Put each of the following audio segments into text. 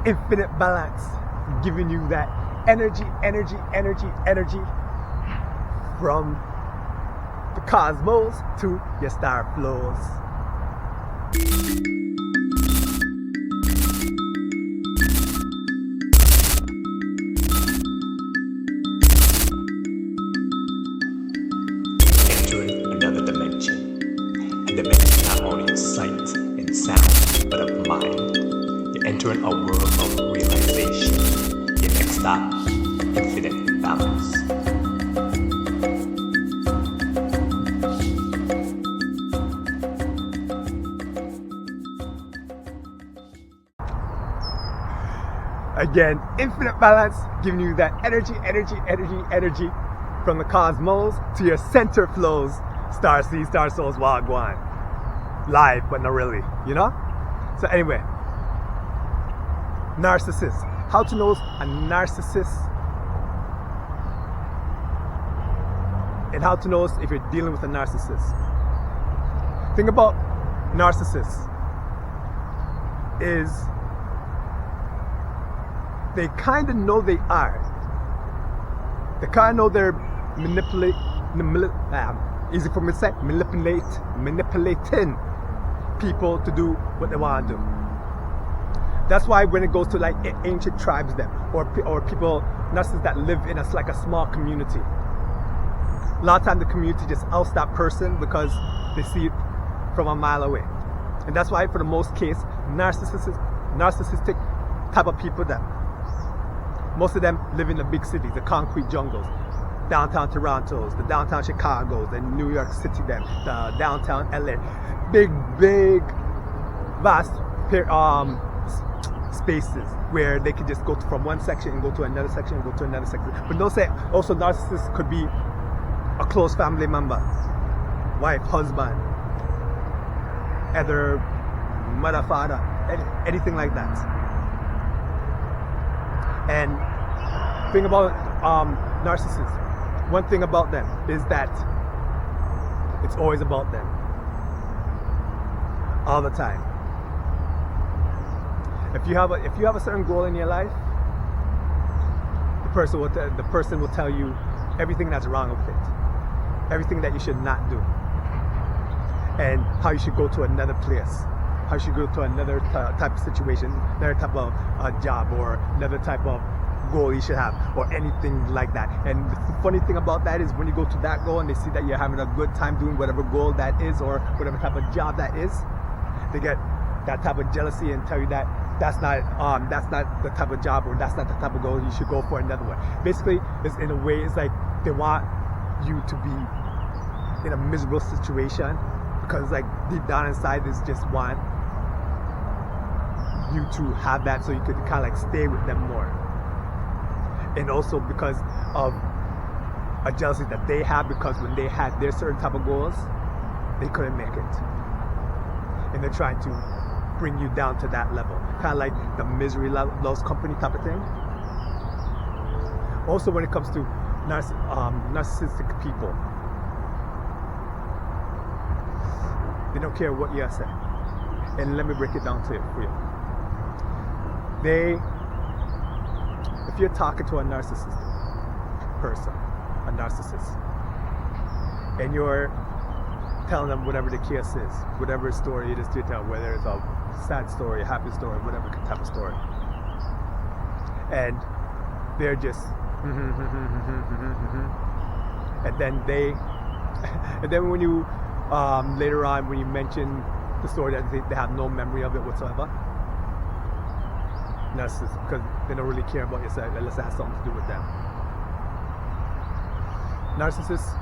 infinite balance, giving you that energy from the cosmos to your star flows. Entering another dimension. A dimension not only of sight and sound, but of mind. You're entering a world of realization. Your next stop, infinite balance. Again, infinite balance, giving you that energy from the cosmos to your center flows. Star seeds, star souls, wagwan. Live, but not really, you know? So anyway, narcissist. How to know a narcissist, and how to know if you're dealing with a narcissist. Thing about narcissists is they kind of know they are. They kind of know they're easy for me to say, manipulating people to do what they want to do. That's why when it goes to like ancient tribes, them or people, narcissists that live in like a small community, a lot of times the community just outs that person because they see it from a mile away. And that's why for the most case, narcissistic type of people, that most of them live in the big cities, the concrete jungles, downtown Toronto's, the downtown Chicago's, the New York City, them, the downtown LA, big, vast spaces where they can just go from one section and go to another section and go to another section. But don't say also narcissists could be a close family member, wife, husband, either mother, father, anything like that. And thing about narcissists, one thing about them is that it's always about them, all the time. If you have a certain goal in your life, the person will tell you everything that's wrong with it, everything that you should not do, and how you should go to another place, how you should go to another type of situation, another type of job, or another type of goal you should have, or anything like that. And the funny thing about that is when you go to that goal and they see that you're having a good time doing whatever goal that is, or whatever type of job that is, they get that type of jealousy and tell you that that's not the type of job, or that's not the type of goal, you should go for another one. Basically, it's in a way, it's like they want you to be in a miserable situation, because like deep down inside they just want you to have that so you could kind of like stay with them more. And also because of a jealousy that they have, because when they had their certain type of goals, they couldn't make it, and they're trying to bring you down to that level, kind of like the misery loves company type of thing. Also, when it comes to narcissistic people, they don't care what you say. And let me break it down to it for you. If you're talking to a narcissistic person, a narcissist, and you're telling them whatever the case is, whatever story it is to tell, whether it's a sad story, a happy story, whatever type of story, and they're just and then when you later on when you mention the story, that they have no memory of it whatsoever. Narcissists, because they don't really care about yourself unless it has something to do with them. Narcissists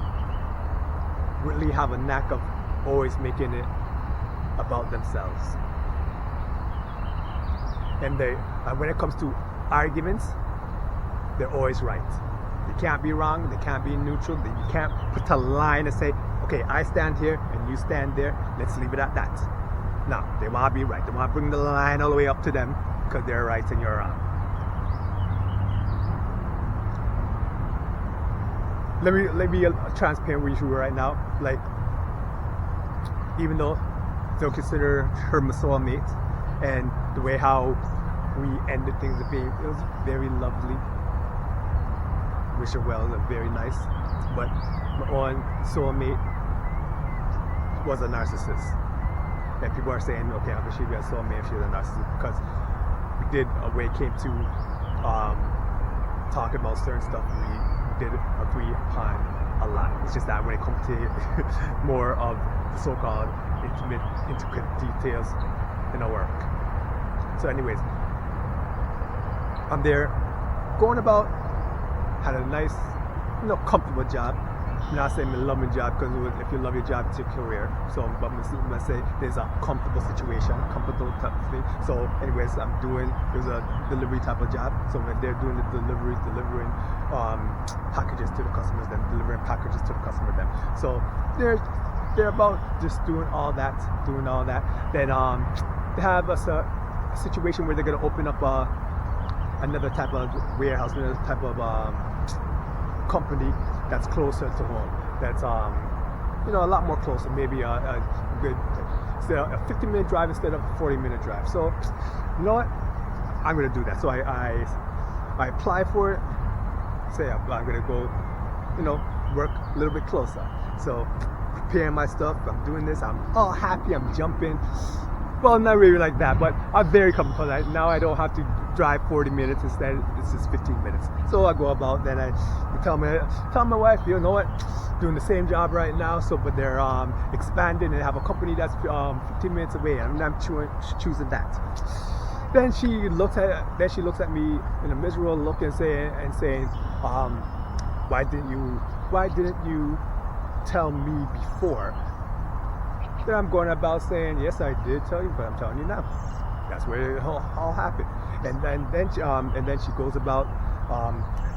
really have a knack of always making it about themselves. And when it comes to arguments, they're always right. They can't be wrong, they can't be neutral, you can't put a line and say, okay, I stand here and you stand there, let's leave it at that. No, they want to be right. They want to bring the line all the way up to them because they're right and you're wrong. Let me be transparent with you right now. Like, even though they'll consider her my soulmate, and the way how we ended things. It was very lovely. Wish her well, very nice. But my own soulmate was a narcissist. And people are saying, okay, how could she be a soulmate if she's a narcissist? Because we did, when it came to talking about certain stuff, we did agree upon a lot. It's just that when it comes to more of the so-called intricate details in our work. So anyways, I'm there going about, had a nice, comfortable job. I'm not saying I love my job, because if you love your job, it's your career. So, but I'm gonna say there's a comfortable situation, comfortable type of thing. So, anyways, there's a delivery type of job. So when they're doing the delivering packages to the customers, then delivering packages to the customer. Then, so they're about just doing all that. Then they have a situation where they're gonna open up another type of warehouse, another type of company that's closer to home. That's a lot more closer. Maybe a good, instead of a 15-minute drive instead of a 40-minute drive. So, you know what? I'm gonna do that. So I apply for it. Say I'm gonna go, work a little bit closer. So preparing my stuff. I'm doing this. I'm all happy. I'm jumping. Well, not really like that, but I'm very comfortable. Now I don't have to drive 40 minutes. Instead, it's just 15 minutes. So I go about, then I tell my wife, you know what, doing the same job right now. So, but they're expanding and have a company that's 15 minutes away, and I'm choosing that. Then she looks at me in a miserable look and saying, why didn't you tell me before? Then I'm going about saying, yes, I did tell you, but I'm telling you now. That's where it all happened. And then she goes about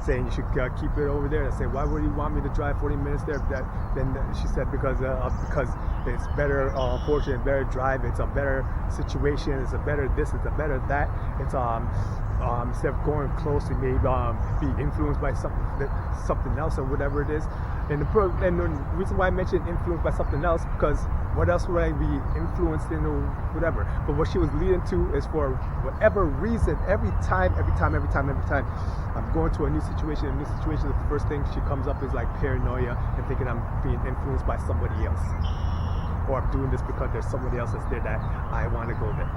saying you should keep it over there. I say, why would you want me to drive 40 minutes there? Then she said because it's better, fortunate, better drive. It's a better situation. It's a better this. It's a better that. It's instead of going close, it may be influenced by something else or whatever it is. And the reason why I mentioned influenced by something else, because what else would I be influenced in or whatever? But what she was leading to is, for whatever reason, every time I'm going to a new situation, the first thing she comes up is like paranoia and thinking I'm being influenced by somebody else. Or I'm doing this because there's somebody else that's there that I want to go there.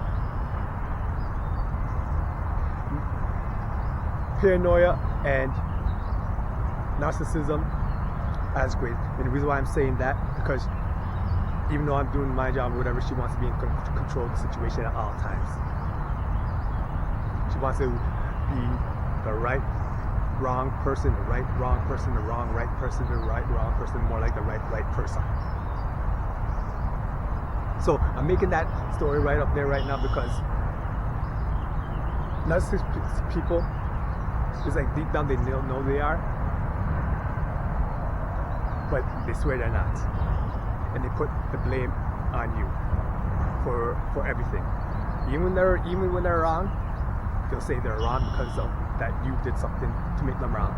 Paranoia and narcissism, that's great. And the reason why I'm saying that, because even though I'm doing my job or whatever, she wants to be in control of the situation at all times. She wants to be the right, wrong person, the right, wrong person, the wrong, right person, the right, wrong person, more like the right person. So I'm making that story right up there right now because narcissistic people, it's like deep down they know they are, but they swear they're not. And they put the blame on you for everything. Even when they're wrong, they'll say they're wrong because of that you did something to make them wrong.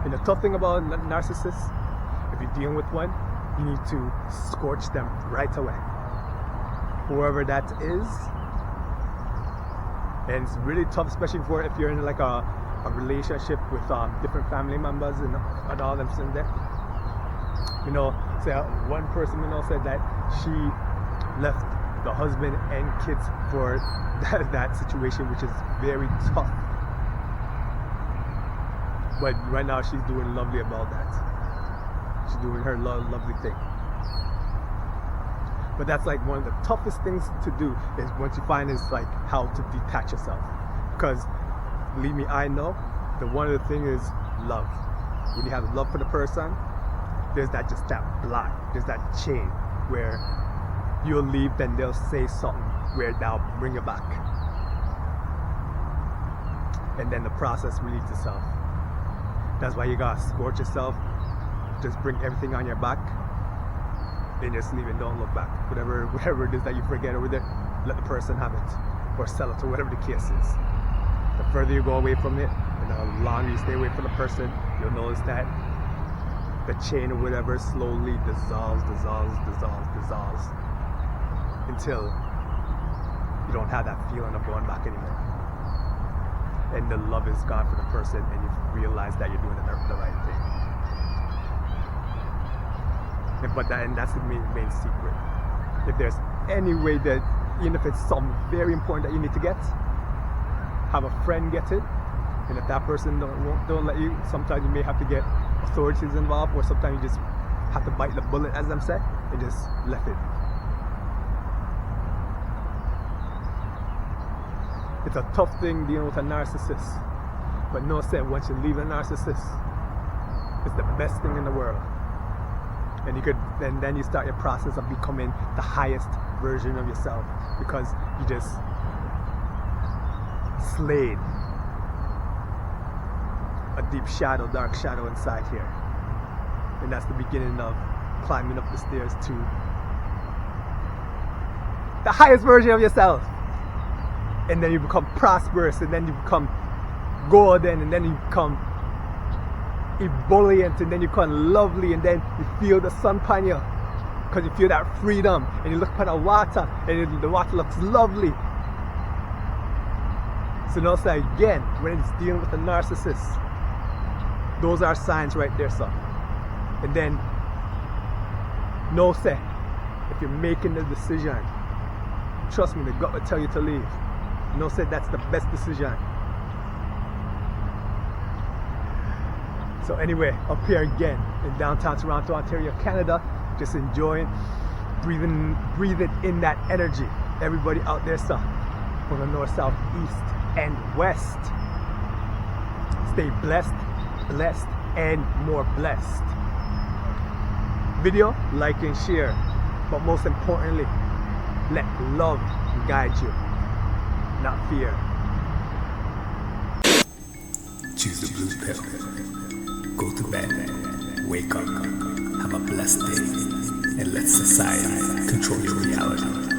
And the tough thing about narcissists, if you're dealing with one, you need to scorch them right away. Whoever that is. And it's really tough, especially if you're in like a relationship with different family members and all them sitting there. Say one person said that she left the husband and kids for that situation, which is very tough. But right now she's doing lovely about that. She's doing her lovely thing. But that's like one of the toughest things to do, is once you find is like how to detach yourself. Because believe me, I know that one of the things is love. When you have love for the person, there's that block, there's that chain where you'll leave, then they'll say something where they'll bring you back. And then the process releases itself. That's why you gotta scorch yourself, just bring everything on your back, and just leave and don't look back. Whatever it is that you forget over there, let the person have it, or sell it, or whatever the case is. The further you go away from it, and the longer you stay away from the person, you'll notice that the chain or whatever slowly dissolves until you don't have that feeling of going back anymore. And the love is gone for the person, and you realize that you're doing the right thing. And that's the main secret. If there's any way that, even if it's something very important that you need to get, have a friend get it. And if that person don't let you, sometimes you may have to get authorities involved, or sometimes you just have to bite the bullet, as I'm saying, and just let it. It's a tough thing dealing with a narcissist, but no said once you leave a narcissist, it's the best thing in the world. And then you start your process of becoming the highest version of yourself, because you just slayed a deep shadow, dark shadow inside here. And that's the beginning of climbing up the stairs to the highest version of yourself. And then you become prosperous, and then you become golden, and then you become ebullient, and then you become lovely, and then you feel the sun upon you, because you feel that freedom, and you look upon the water, and the water looks lovely. So now say again, when it's dealing with a narcissist, those are signs right there, son. And then no say, if you're making the decision, trust me, the gut will tell you to leave. No say that's the best decision. So anyway, up here again in downtown Toronto, Ontario, Canada, just enjoying, breathing in that energy. Everybody out there, son, from the north, south, east, and west. Stay blessed, and more blessed. Video, like and share, but most importantly, let love guide you, not fear. Choose the blue pill. Go to bed. Wake up. Have a blessed day. And let society control your reality.